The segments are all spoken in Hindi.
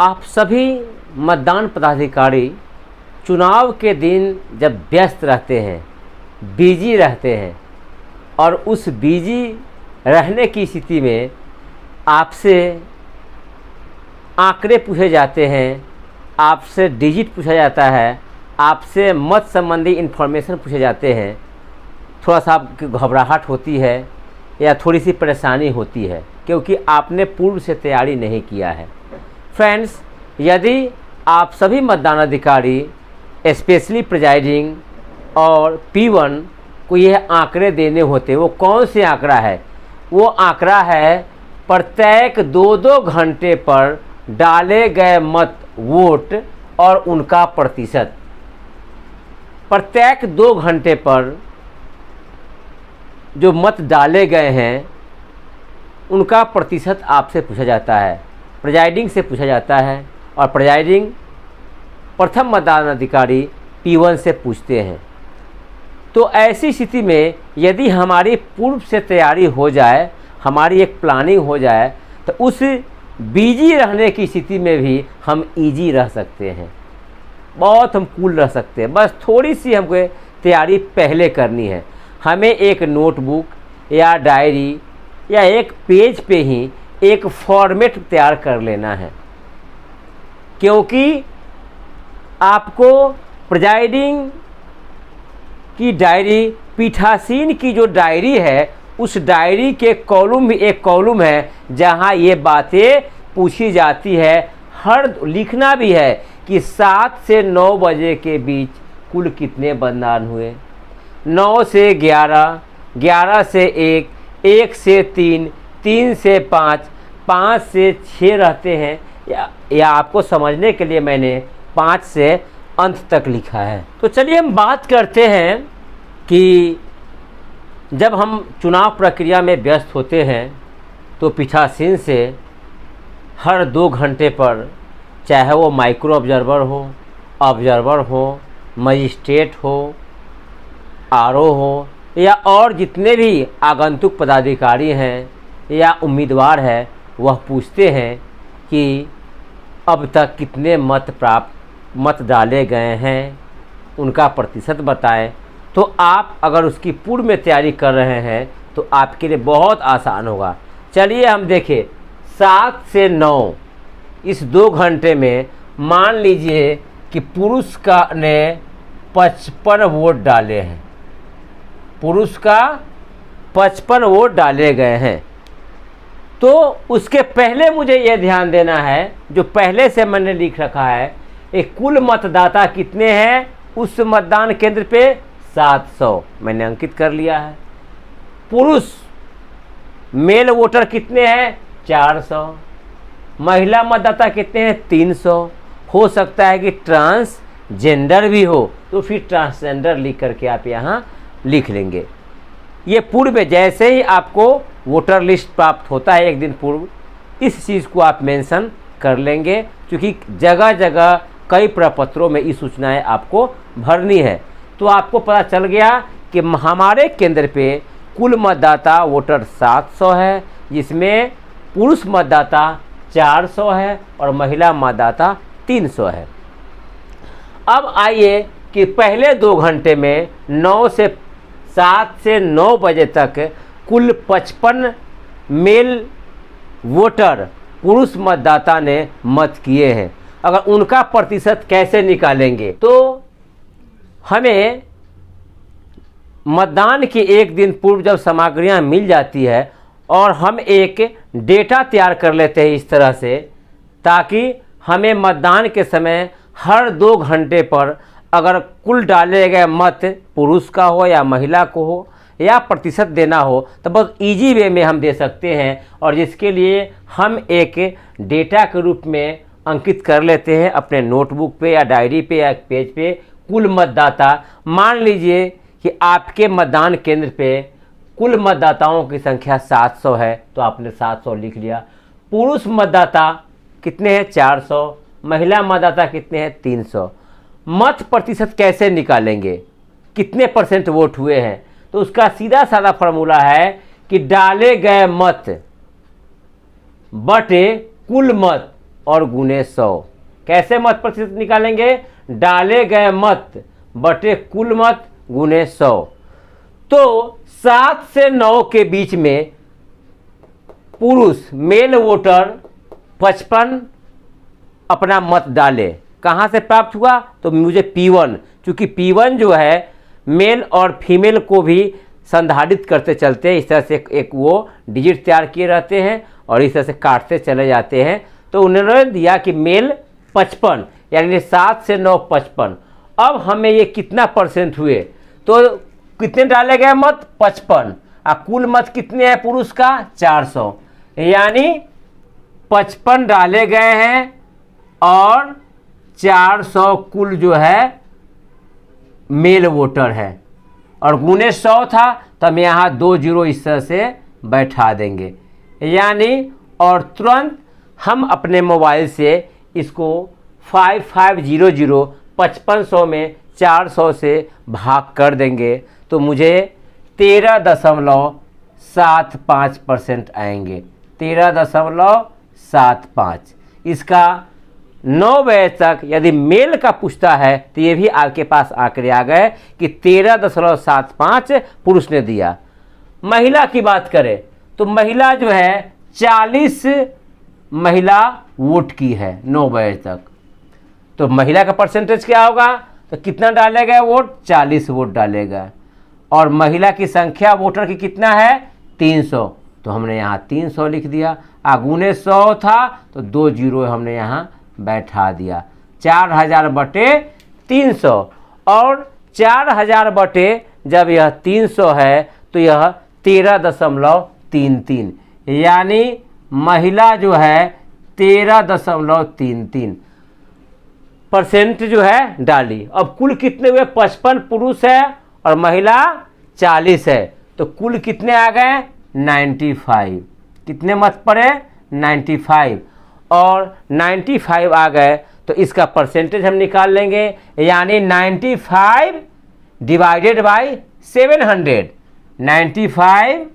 आप सभी मतदान पदाधिकारी चुनाव के दिन जब व्यस्त रहते हैं, बिजी रहते हैं और उस बिजी रहने की स्थिति में आपसे आंकड़े पूछे जाते हैं, आपसे डिजिट पूछा जाता है, आपसे मत संबंधी इन्फॉर्मेशन पूछे जाते हैं, थोड़ा सा आपकी घबराहट होती है या थोड़ी सी परेशानी होती है क्योंकि आपने पूर्व से तैयारी नहीं किया है। फ्रेंड्स, यदि आप सभी मतदान अधिकारी स्पेशली प्रिजाइडिंग और P1 को यह आंकड़े देने होते, वो कौन से आंकड़ा है? वो आंकड़ा है प्रत्येक 2-2 घंटे पर डाले गए मत वोट और उनका प्रतिशत। प्रत्येक 2 घंटे पर जो मत डाले गए हैं उनका प्रतिशत आपसे पूछा जाता है, प्रिजाइडिंग से पूछा जाता है और प्रिजाइडिंग प्रथम मतदान अधिकारी P1 से पूछते हैं। तो ऐसी स्थिति में यदि हमारी पूर्व से तैयारी हो जाए, हमारी एक प्लानिंग हो जाए, तो उस बिजी रहने की स्थिति में भी हम इजी रह सकते हैं, बहुत हम कूल रह सकते हैं। बस थोड़ी सी हमको तैयारी पहले करनी है। हमें एक नोटबुक या डायरी या एक पेज पे ही एक फॉर्मेट तैयार कर लेना है, क्योंकि आपको प्रिजाइडिंग की डायरी, पीठासीन की जो डायरी है, उस डायरी के कॉलम भी एक कॉलम है जहां ये बातें पूछी जाती है। हर लिखना भी है कि 7 से 9 बजे के बीच कुल कितने मतदान हुए, 9 से 11, 11 से 1, 1 से 3, 3 से 5, 5 से 6 रहते हैं या आपको समझने के लिए मैंने 5 से अंत तक लिखा है। तो चलिए हम बात करते हैं कि जब हम चुनाव प्रक्रिया में व्यस्त होते हैं तो पीठासीन से हर 2 घंटे पर, चाहे वो माइक्रो ऑब्जर्वर हो, मजिस्ट्रेट हो, RO हो या और जितने भी आगंतुक पदाधिकारी हैं या उम्मीदवार हैं, वह पूछते हैं कि अब तक कितने मत डाले गए हैं, उनका प्रतिशत बताएं। तो आप अगर उसकी पूर्व में तैयारी कर रहे हैं तो आपके लिए बहुत आसान होगा। चलिए हम देखें, 7 से 9 इस 2 घंटे में मान लीजिए कि पुरुष का ने 55 वोट डाले हैं, पुरुष का 55 वोट डाले गए हैं। तो उसके पहले मुझे यह ध्यान देना है, जो पहले से मैंने लिख रखा है, एक कुल मतदाता कितने हैं उस मतदान केंद्र पे 700 मैंने अंकित कर लिया है। पुरुष मेल वोटर कितने हैं 400, महिला मतदाता कितने हैं 300। हो सकता है कि ट्रांसजेंडर भी हो, तो फिर ट्रांसजेंडर लिख करके आप यहाँ लिख लेंगे। ये पूर्व में जैसे ही आपको वोटर लिस्ट प्राप्त होता है एक दिन पूर्व, इस चीज़ को आप मेंशन कर लेंगे, क्योंकि जगह जगह कई प्रपत्रों में ये सूचनाएं आपको भरनी है। तो आपको पता चल गया कि हमारे केंद्र पे कुल मतदाता वोटर 700 है, जिसमें पुरुष मतदाता 400 है और महिला मतदाता 300 है। अब आइए कि पहले 2 घंटे में 7 से 9 बजे तक कुल 55 मेल वोटर पुरुष मतदाता ने मत किए हैं। अगर उनका प्रतिशत कैसे निकालेंगे, तो हमें मतदान के एक दिन पूर्व जब सामग्रियां मिल जाती है और हम एक डेटा तैयार कर लेते हैं इस तरह से, ताकि हमें मतदान के समय हर 2 घंटे पर अगर कुल डाले गए मत पुरुष का हो या महिला को हो या प्रतिशत देना हो, तो बहुत इजी वे में हम दे सकते हैं। और जिसके लिए हम एक डेटा के रूप में अंकित कर लेते हैं अपने नोटबुक पे या डायरी पे या पेज पे। कुल मतदाता, मान लीजिए कि आपके मतदान केंद्र पे कुल मतदाताओं की संख्या 700 है, तो आपने 700 लिख लिया। पुरुष मतदाता कितने हैं 400, महिला मतदाता कितने हैं 300। मत प्रतिशत कैसे निकालेंगे, कितने % वोट हुए हैं, तो उसका सीधा साधा फॉर्मूला है कि डाले गए मत बटे कुल मत और गुने 100। कैसे मत प्रतिशत निकालेंगे? डाले गए मत बटे कुल मत गुने 100। तो 7 से 9 के बीच में पुरुष मेल वोटर 55 अपना मत डाले। कहाँ से प्राप्त हुआ? तो मुझे P1, चूँकि P1 जो है मेल और फीमेल को भी संधारित करते चलते हैं, इस तरह से एक वो डिजिट तैयार किए रहते हैं और इस तरह से काटते चले जाते हैं। तो उन्होंने दिया कि मेल 55, यानी 7 से 9 55। अब हमें ये कितना परसेंट हुए? तो कितने डाले गए मत? 55। कुल मत कितने हैं पुरुष का? 400, यानी 55 डाले गए हैं और 400 कुल जो है मेल वोटर है, और गुने 100 था तो हम यहाँ 2 जीरो इस तरह से बैठा देंगे, यानी और तुरंत हम अपने मोबाइल से इसको 5500 5500 में 400 से भाग कर देंगे तो मुझे 13.75% आएंगे। 13.75। इसका 9 बजे तक यदि मेल का पूछता है तो ये भी आपके पास आंकड़े आ गए कि 13.75 पुरुष ने दिया। महिला की बात करें तो महिला जो है 40 महिला वोट की है 9 बजे तक। तो महिला का परसेंटेज क्या होगा? तो कितना डालेगा वोट? 40 वोट डालेगा। और महिला की संख्या वोटर की कितना है? 300, तो हमने यहाँ 300 लिख दिया। गुने 100 था तो 2 जीरो हमने यहाँ बैठा दिया। 4000 बटे 300, और 4000 बटे जब यह 300 है तो यह 13.33, यानी महिला जो है 13.33% जो है डाली। अब कुल कितने हुए? 55 पुरुष है और महिला 40 है, तो कुल कितने आ गए? 95। कितने मत पड़े? 95, और 95 आ गए तो इसका परसेंटेज हम निकाल लेंगे, यानी 95 डिवाइडेड बाई 700। 95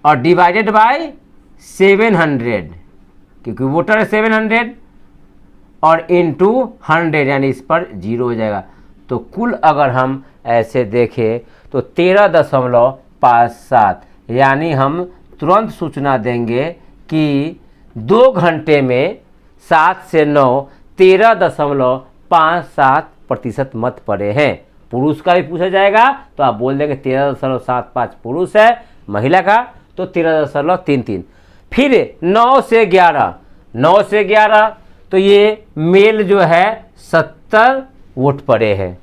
और डिवाइडेड बाई 700, क्योंकि वोटर है 700, और इनटू 100, यानी इस पर जीरो हो जाएगा। तो कुल अगर हम ऐसे देखें तो 13.57, यानी हम तुरंत सूचना देंगे कि 2 घंटे में 7 से 9 13.57% मत पड़े हैं। पुरुष का भी पूछा जाएगा तो आप बोल देंगे 13.75 पुरुष है, महिला का तो 13.33। फिर 9 से 11 तो ये मेल जो है 70 वोट पड़े हैं।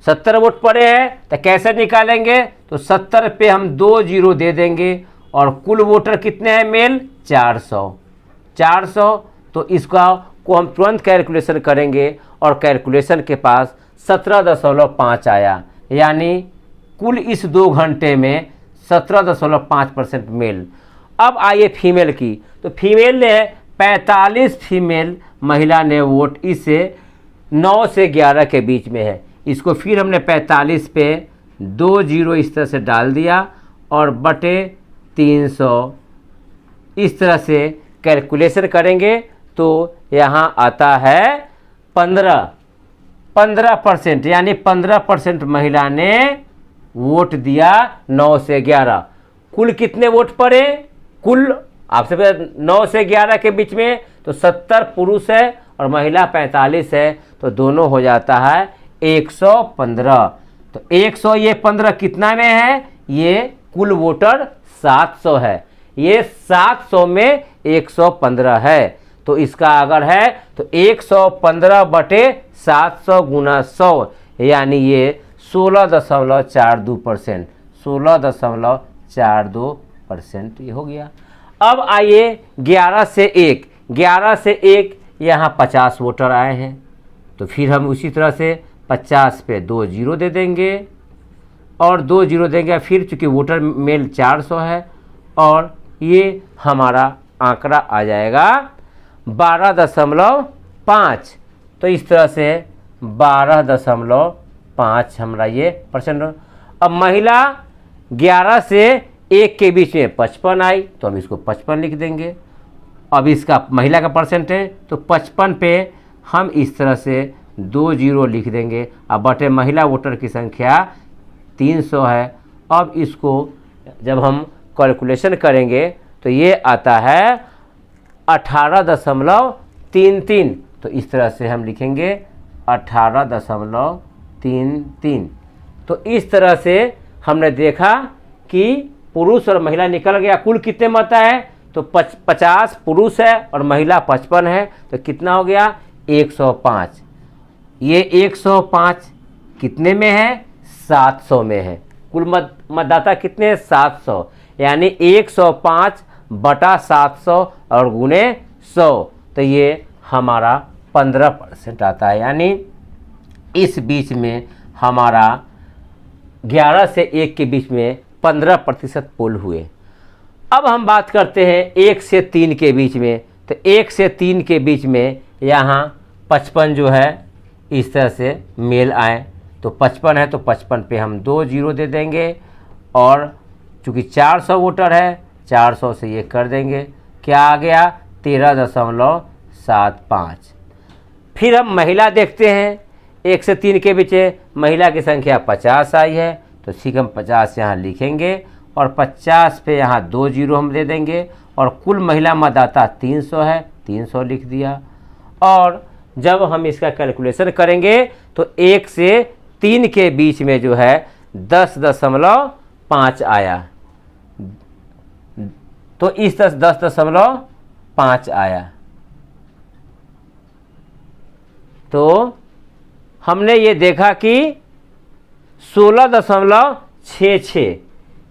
70 वोट पड़े हैं तो कैसे निकालेंगे? तो 70 पे हम 2 जीरो दे देंगे, और कुल वोटर कितने हैं मेल? 400। तो इसका को हम तुरंत कैलकुलेशन करेंगे और कैलकुलेशन के पास 17.5 आया, यानी कुल इस 2 घंटे में 17.5% मेल। अब आइए फीमेल की, तो फीमेल ने 45 फीमेल महिला ने वोट इसे 9 से 11 के बीच में है। इसको फिर हमने 45 पे 2 जीरो इस तरह से डाल दिया और बटे 300 इस तरह से कैलकुलेशन करेंगे तो यहाँ आता है 15%, यानी 15% महिला ने वोट दिया 9 से 11। कुल कितने वोट पड़े? कुल आपसे 9 से 11 के बीच में तो 70 पुरुष है और महिला 45 है, तो दोनों हो जाता है 115। तो 100 ये 15 कितना में है? ये कुल वोटर 700 है, ये 700 में 115 है। तो इसका अगर है तो 115 बटे 700 गुना 100, यानी ये 16.42%, 16.42% ये हो गया। अब आइए 11 से 1 यहाँ 50 वोटर आए हैं, तो फिर हम उसी तरह से 50 पे 2 जीरो दे देंगे और 2 जीरो देंगे। फिर चूँकि वोटर मेल 400 है और ये हमारा आंकड़ा आ जाएगा 12.5। तो इस तरह से 12.5 हमारा ये परसेंट। अब महिला 11 से 1 के बीच में 55 आई तो हम इसको 55 लिख देंगे, अब इसका महिला का परसेंटेज, तो 55 पे हम इस तरह से 2 जीरो लिख देंगे। अब बटे महिला वोटर की संख्या 300 है। अब इसको जब हम कैलकुलेशन करेंगे तो ये आता है 18.33। तो इस तरह से हम लिखेंगे 18.33। तो इस तरह से हमने देखा कि पुरुष और महिला निकल गया। कुल कितने मत है, तो 50 पुरुष है और महिला 55 है, तो कितना हो गया 105। ये 105 कितने में है, 700 में है। कुल मतदाता कितने, 700, यानी 105 बटा 700 और गुने 100, तो ये हमारा 15% आता है। यानी इस बीच में हमारा 11 से 1 के बीच में 15% पोल हुए। अब हम बात करते हैं 1 से 3 के बीच में। तो 1 से 3 के बीच में यहाँ 55 जो है इस तरह से मेल आए, तो 55 है तो 55 पे हम 2 जीरो दे देंगे। और चूँकि 400 वोटर है, 400 से ये कर देंगे, क्या आ गया 13.75। फिर हम महिला देखते हैं। 1 से 3 के बीच महिला की संख्या 50 आई है, तो ठीक हम 50 यहाँ लिखेंगे और 50 पे यहाँ 2 जीरो हम दे देंगे। और कुल महिला मतदाता 300 है, 300 लिख दिया। और जब हम इसका कैलकुलेशन करेंगे तो 1 से 3 के बीच में जो है 10.5 आया, तो इस तरह 10.5 आया। तो हमने ये देखा कि 16.66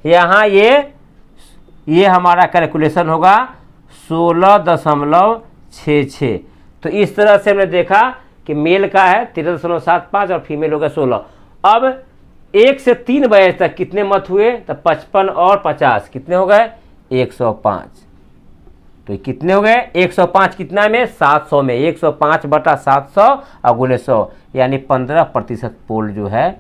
यहाँ ये हमारा कैलकुलेशन होगा 16.66। तो इस तरह से हमने देखा कि मेल का है 13.75 और फीमेल होगा 16। अब 1 से 3 बजे तक कितने मत हुए, तो 55 और 50 कितने हो गए 105। तो ये कितने हो गए 105 कितना में 700 में, 105 बटा 700 और गुने 100, यानी 15% पोल जो है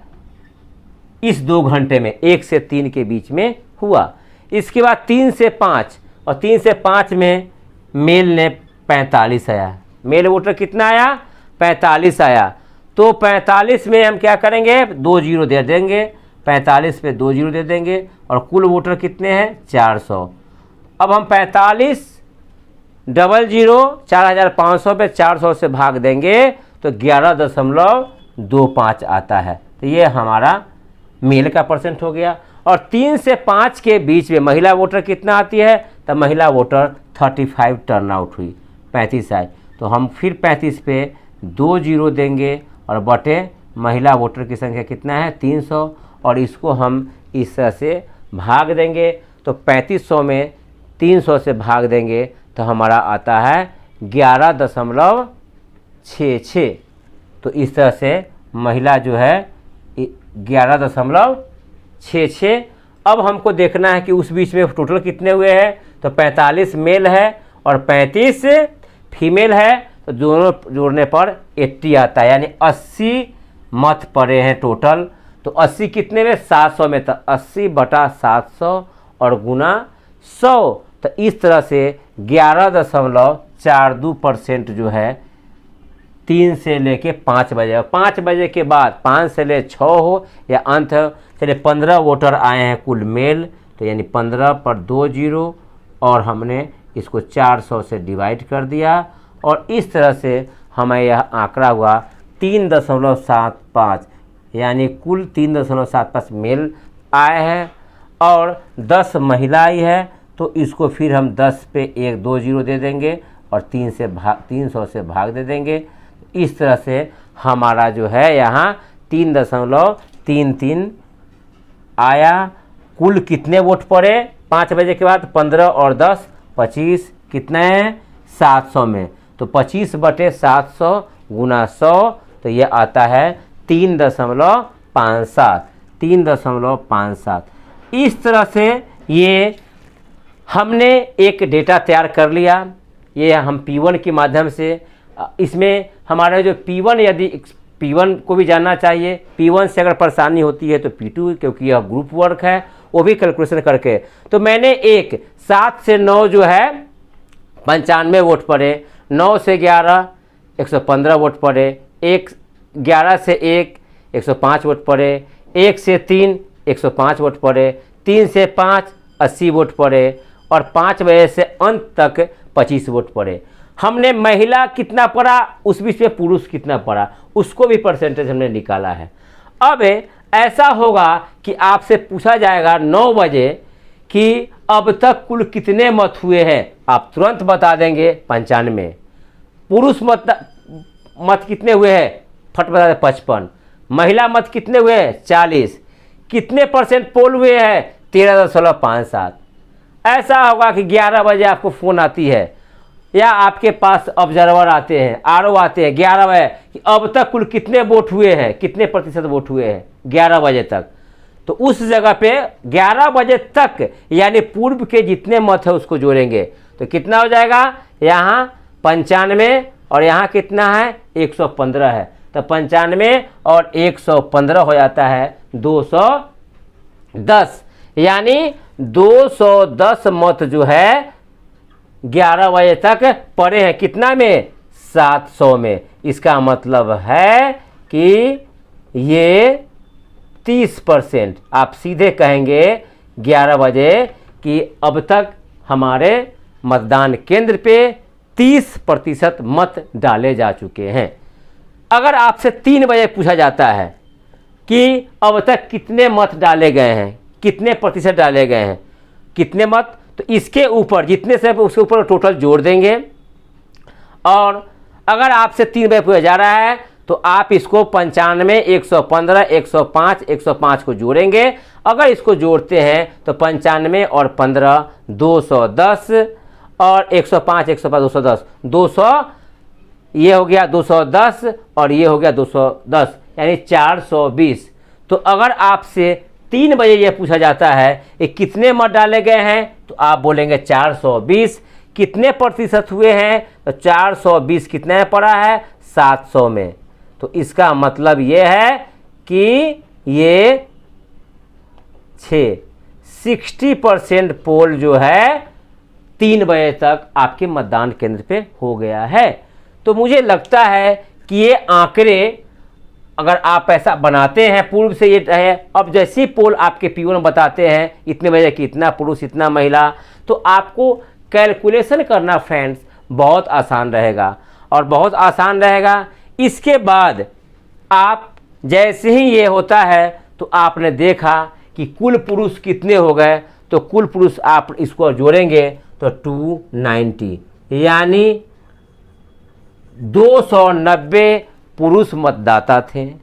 इस 2 घंटे में 1 से 3 के बीच में हुआ। इसके बाद 3 से 5, और 3 से 5 में मेल ने 45 आया। मेल वोटर कितना आया 45 आया। तो 45 में हम क्या करेंगे 2 जीरो दे देंगे, 45 पे 2 जीरो दे देंगे। और कुल वोटर कितने हैं 400। अब हम 45 डबल जीरो 4500 पे 400 से भाग देंगे तो 11.25 आता है। तो ये हमारा मेल का परसेंट हो गया। और 3 से 5 के बीच में महिला वोटर कितना आती है, तो महिला वोटर 35 टर्न आउट हुई, 35 आई। तो हम फिर 35 पे 2 जीरो देंगे और बटे महिला वोटर की संख्या कितना है 300, और इसको हम इस तरह से भाग देंगे। तो 3500 में 300 से भाग देंगे तो हमारा आता है 11.66। तो इस तरह से महिला जो है 11.66। अब हमको देखना है कि उस बीच में टोटल कितने हुए हैं, तो 45 मेल है और 35 फीमेल है, तो दोनों जोड़ने पर 80 आता है, यानी 80 मत पड़े हैं टोटल। तो 80 कितने में 700 में, तो 80 बटा 700 और गुना 100। तो इस तरह से 11.42% जो है 3 से लेके 5 बजे, 5 बजे के बाद 5 से ले 6 हो या अंत हो, चलिए 15 वोटर आए हैं कुल मेल, तो यानी 15 पर 2 जीरो और हमने इसको 400 से डिवाइड कर दिया। और इस तरह से हमें यह आंकड़ा हुआ 3.75, यानी कुल 3.75 मेल आए हैं और 10 महिला आई है। तो इसको फिर हम 10 पे 1-2 जीरो दे देंगे और 300 से भाग दे देंगे। इस तरह से हमारा जो है यहाँ 3.33 आया। कुल कितने वोट पड़े 5 बजे के बाद, 15 और 10 25, कितने हैं 700 में। तो 25 बटे 700 गुना 100, तो ये आता है 3.57। इस तरह से ये हमने एक डेटा तैयार कर लिया। ये हम P1 के माध्यम से, इसमें हमारा जो P1, यदि P1 को भी जानना चाहिए, P1 से अगर परेशानी होती है तो P2, क्योंकि यह ग्रुप वर्क है, वो भी कैलकुलेशन करके। तो मैंने एक 7 से 9 जो है 95 वोट पड़े, 9 से 11 115 वोट पड़े, 11 से 1 105 वोट पड़े, 1 से 3 105 वोट पड़े, 3 से 5 80 वोट पड़े और 5 बजे से अंत तक 25 वोट पड़े। हमने महिला कितना पड़ा, उस बीच में पुरुष कितना पड़ा, उसको भी परसेंटेज हमने निकाला है। अब ऐसा होगा कि आपसे पूछा जाएगा 9 बजे कि अब तक कुल कितने मत हुए हैं, आप तुरंत बता देंगे 95। पुरुष मत कितने हुए हैं, फट बता दें 55। महिला मत कितने हुए हैं, 40। कितने परसेंट पोल हुए हैं, 13.57। ऐसा होगा कि 11 बजे आपको फ़ोन आती है या आपके पास ऑब्जर्वर आते हैं, आरओ आते हैं 11 बजे कि अब तक कुल कितने वोट हुए हैं, कितने प्रतिशत वोट हुए हैं 11 बजे तक। तो उस जगह पे 11 बजे तक यानी पूर्व के जितने मत है उसको जोड़ेंगे तो कितना हो जाएगा, यहाँ 95 और यहाँ कितना है 115 है, तो 95 और 115 हो जाता है 210। यानी 210 मत जो है 11 बजे तक पड़े हैं, कितना में 700 में। इसका मतलब है कि ये 30%, आप सीधे कहेंगे 11 बजे कि अब तक हमारे मतदान केंद्र पे 30% मत डाले जा चुके हैं। अगर आपसे 3 बजे पूछा जाता है कि अब तक कितने मत डाले गए हैं, कितने प्रतिशत डाले गए हैं, कितने मत, तो इसके ऊपर जितने से उसके ऊपर टोटल जोड़ देंगे। और अगर आपसे 3 बजे पूछा जा रहा है तो आप इसको 95, 115, 105, 105 को जोड़ेंगे। अगर इसको जोड़ते हैं तो 95 और 15 210 और 105, 105 210, 200 ये हो गया 210 और ये हो गया 210 यानी 420। तो अगर आपसे 3 बजे ये पूछा जाता है कि कितने मत डाले गए हैं तो आप बोलेंगे 420। कितने प्रतिशत हुए हैं तो 420 कितने में पड़ा है, 700 में। तो इसका मतलब ये है कि ये 60% पोल जो है 3 बजे तक आपके मतदान केंद्र पे हो गया है। तो मुझे लगता है कि ये आंकड़े अगर आप ऐसा बनाते हैं, पूर्व से ये है, अब जैसे ही पोल आपके पीओन बताते हैं इतने बजे कि इतना पुरुष इतना महिला, तो आपको कैलकुलेशन करना फ्रेंड्स बहुत आसान रहेगा और बहुत आसान रहेगा। इसके बाद आप जैसे ही ये होता है तो आपने देखा कि कुल पुरुष कितने हो गए, तो कुल पुरुष आप इसको जोड़ेंगे तो 290 यानी 290 पुरुष मतदाता थे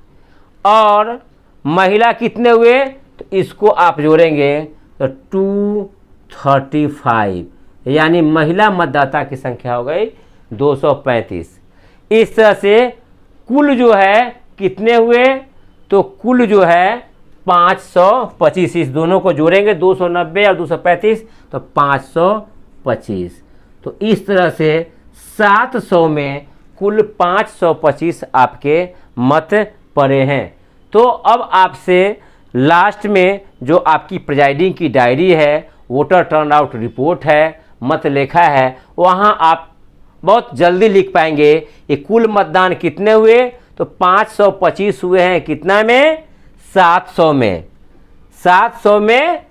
और महिला कितने हुए तो इसको आप जोड़ेंगे तो 235 यानी महिला मतदाता की संख्या हो गई 235। इस तरह से कुल जो है कितने हुए तो कुल जो है 525, इस दोनों को जोड़ेंगे 290 और 235 तो 525। तो इस तरह से 700 में कुल 525 आपके मत पड़े हैं। तो अब आपसे लास्ट में जो आपकी प्रिजाइडिंग की डायरी है, वोटर टर्नआउट रिपोर्ट है, मत लेखा है, वहाँ आप बहुत जल्दी लिख पाएंगे कि कुल मतदान कितने हुए तो 525 हुए हैं, कितना में 700 में। 700 में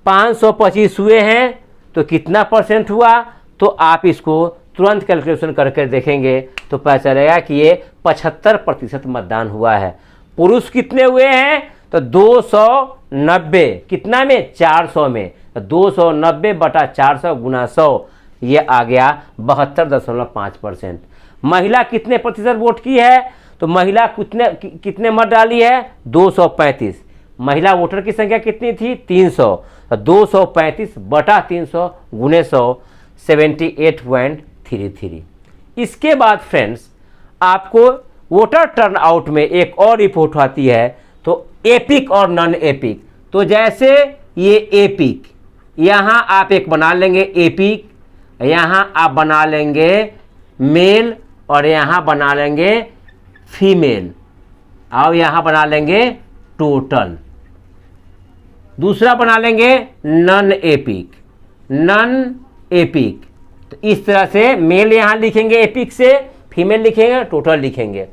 525 हुए हैं तो कितना परसेंट हुआ, तो आप इसको तुरंत कैलकुलेशन करके देखेंगे तो पता चलेगा कि ये 75% मतदान हुआ है। पुरुष कितने हुए हैं तो 290, कितना में 400 में, तो 290 बटा 400 गुना 100 ये आ गया 72.5%। महिला कितने प्रतिशत वोट की है तो महिला कितने मत डाली है 235। महिला वोटर की संख्या कितनी थी 300, तो 235 बटा 300 गुने 100 78.33। इसके बाद फ्रेंड्स आपको वोटर टर्नआउट में एक और रिपोर्ट आती है तो एपिक और नॉन एपिक। तो जैसे ये एपिक, यहाँ आप एक बना लेंगे एपिक, यहाँ आप बना लेंगे मेल और यहाँ बना लेंगे फीमेल और यहाँ बना लेंगे टोटल। दूसरा बना लेंगे नॉन एपिक। Non epic. तो इस तरह से मेल यहाँ लिखेंगे एपिक से, फीमेल लिखेंगे, टोटल लिखेंगे।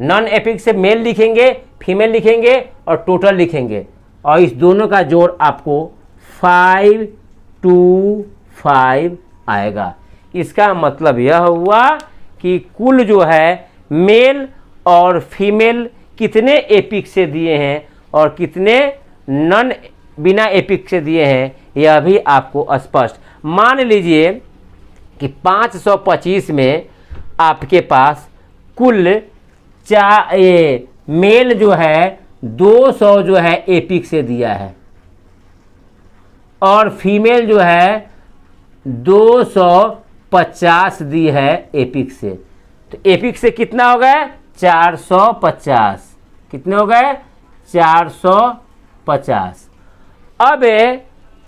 नॉन एपिक से मेल लिखेंगे, फीमेल लिखेंगे और टोटल लिखेंगे, और इस दोनों का जोड़ आपको 5 2 5 आएगा। इसका मतलब यह हुआ कि कुल जो है मेल और फीमेल कितने एपिक से दिए हैं और कितने नॉन बिना एपिक से दिए हैं, यह भी आपको स्पष्ट। मान लीजिए कि 525 में आपके पास कुल मेल जो है 200 जो है एपिक से दिया है और फीमेल जो है 250 दी है एपिक से। तो एपिक से कितना हो गया? 450। कितने हो गए? 450। अब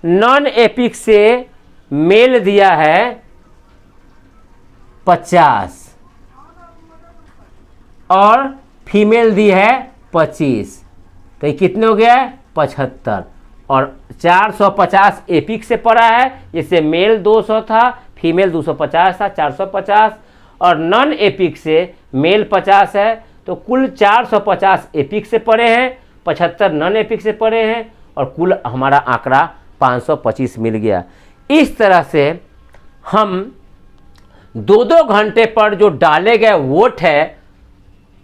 नॉन एपिक से मेल दिया है 50 और फीमेल दी है 25, तो ये कितने हो गया? 75। और 450 एपिक से पड़ा है, जैसे मेल 200 था, फीमेल 250 था, 450, और नॉन एपिक से मेल 50 है, तो कुल 450 एपिक से पड़े हैं, 75 नॉन एपिक से पड़े हैं, और कुल हमारा आंकड़ा 525 मिल गया। इस तरह से हम 2-2 घंटे पर जो डाले गए वोट है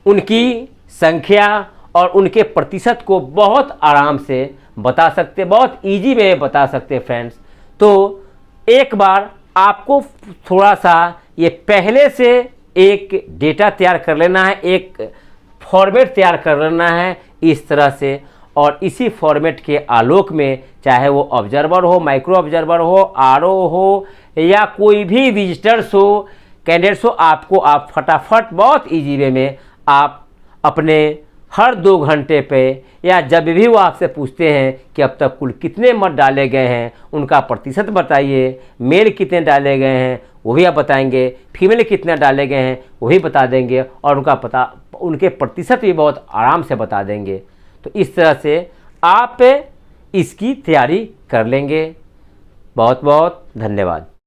उनकी संख्या और उनके प्रतिशत को बहुत आराम से बता सकते, बहुत इजी वे में बता सकते फ्रेंड्स। तो एक बार आपको थोड़ा सा ये पहले से एक डेटा तैयार कर लेना है, एक फॉर्मेट तैयार कर लेना है इस तरह से, और इसी फॉर्मेट के आलोक में चाहे वो ऑब्जर्वर हो, माइक्रो ऑब्जर्वर हो, आरओ हो, या कोई भी विजिटर्स हो, कैंडिडेट्स हो, आप फटाफट बहुत इजी वे में आप अपने हर 2 घंटे पे या जब भी वो आपसे पूछते हैं कि अब तक कुल कितने मत डाले गए हैं उनका प्रतिशत बताइए, मेल कितने डाले गए हैं वो भी आप बताएंगे, फीमेल कितने डाले गए हैं वो भी बता देंगे, और उनके प्रतिशत भी बहुत आराम से बता देंगे। तो इस तरह से आप इसकी तैयारी कर लेंगे। बहुत बहुत धन्यवाद।